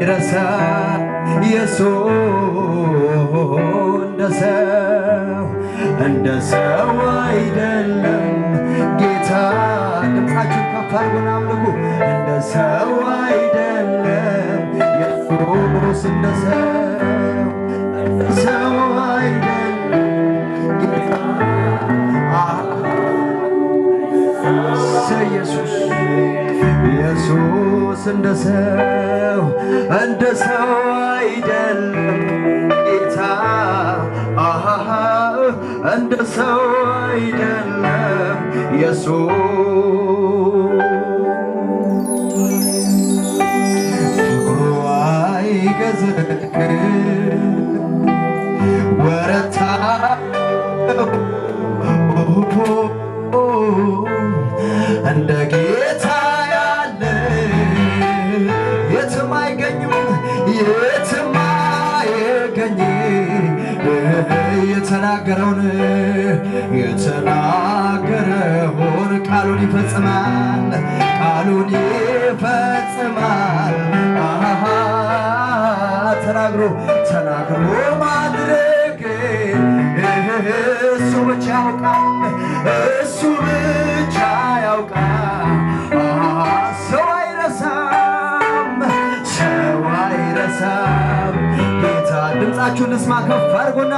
ይረሳ ኢየሱስ እንደ ሰው አይደለም ጌታ። ድምፃችሁን ከፍ አድርጉና አምልኩ። እንደ ሰው አይደለም ኢየሱስ እንደ ሰው አይደለም ጌታ። ኢየሱስ እንደ ሰው አይደለም ጌታ። እንደ ሰው አይደለም ኢየሱስ። ፍቅሩ አይገዝግም ወረታ እንደ ጌታ ያለ የትም አይገኝም፣ የትም አይገኝም። የተናገረውን ቃሉን ይፈጽማል፣ ቃሉን ይፈጽማል። ተናግሮ ማድረግ እሱ ብቻ ያውቃል፣ እሱ ብቻ ያውቃል። ሰው አይረሳም ጌታ። ድምፃችሁን እስማ ከፍ አድርጉና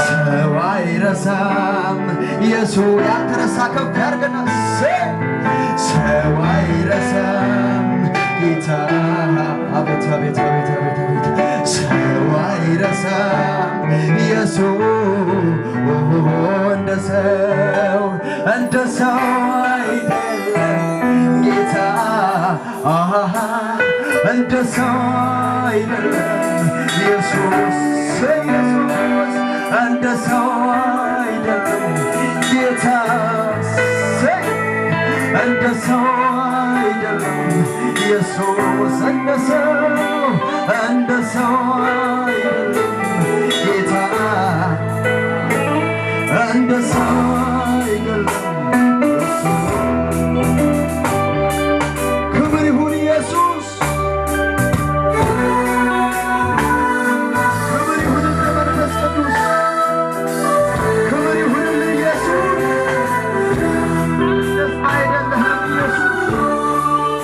ሰው አይረሳም ኢየሱስ ያልተረሳ ከፍ ያድርግና ሰው አይረሳም ጌታ። አቤት አቤት አቤት አቤት አቤት ሰው አይረሳም ኢየሱስ እንደ ሰው አይደለም ጌታ። እንደ ሰው አይደለም ኢየሱስ እንደ ሰው አይደለም ጌታ። እንደ ሰው አይደለም ኢየሱስ እንደ ሰው አይደለም ጌታ። እንደ ሰው አይደለም ክብር ይሁን ኢየሱስ። ክብር ይሁን ለመንፈስ ቅዱስ። ክብር ይሁን ኢየሱስ። ደስ አይደለህም ኢየሱስ።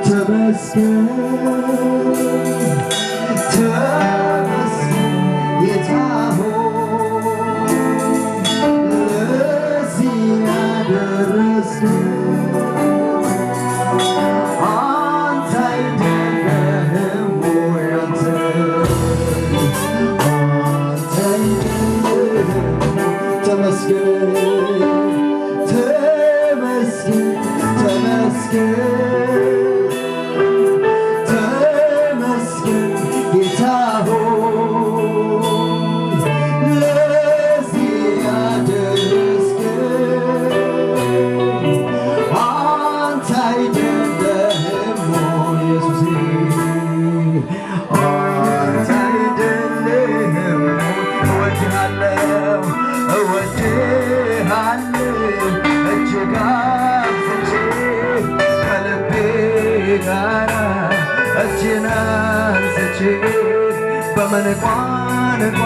ተመስገን ጌታ ሆይ ለዚህ ያደረስከን አንተ አይደለህም ወይ? አንተ አይደለህም። ተመስገን ጌታ ሆይ ለዚህ ያደረስከን አንተ አይደለህም ወይ? ኢየሱሴ አንተ አይደለህም ወይ? እወድሃለሁ እጅግ አብዝቼ ከልቤ ጋር እጄን አንስቼ በምን ቋንቋ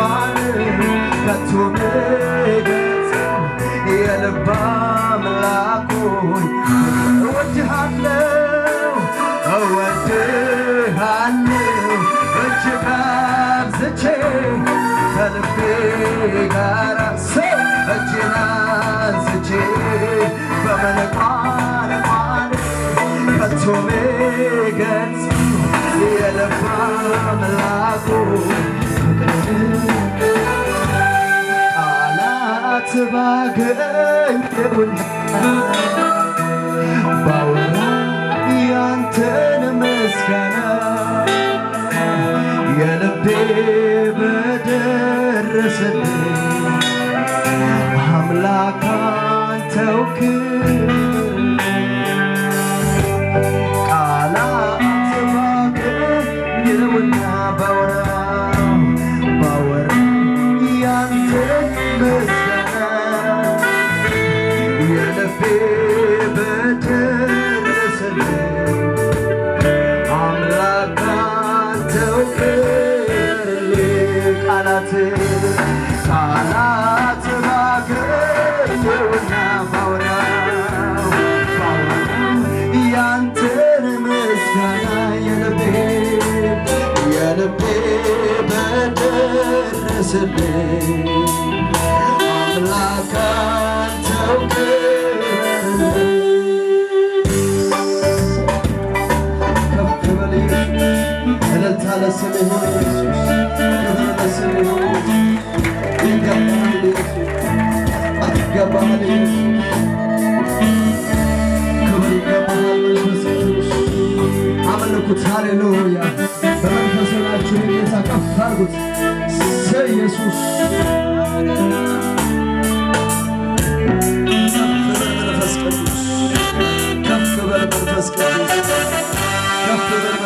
ከቶ ምገልጸው የልብ አምላክ ሆይ እወድሃለሁ እጅግ አብዝቼ ከልቤ ጋር እጄን አንስቼ በምን ቋንቋ ከቶ ምገልጸው የልብ አምላክ ቃላት ባገኘሁና ባወራ ያንተን ምስጋና የልቤ በደረሰልኝ አምላክ አንተው ቃላት ባገኘሁና ባወራ ያንተን ምስጋና የልቤ በደረሰልኝ አምላክ አንተው ክብርልኝ ቃላት ባገኘውና ባወራው ያንተን ምስጋና የልቤ በደረሰልኝ አምላክ አንተው ክብርልኝ ከፍ በል እልልታ ለስምህ ይሁን ኢየሱስ ክብር ለስምህ ይሁን ይገባሃል ኢየሱስ ይገባሃል ኢየሱስ ክብር ይገባሃል መንፈስ ቅዱስ አምልኩት ሃሌሉያ በመንፈስ ሆናችሁ ጌታ ከፍ አድርጉት ኢየሱስ ከፍ በል መንፈስ ቅዱስ ከፍ በል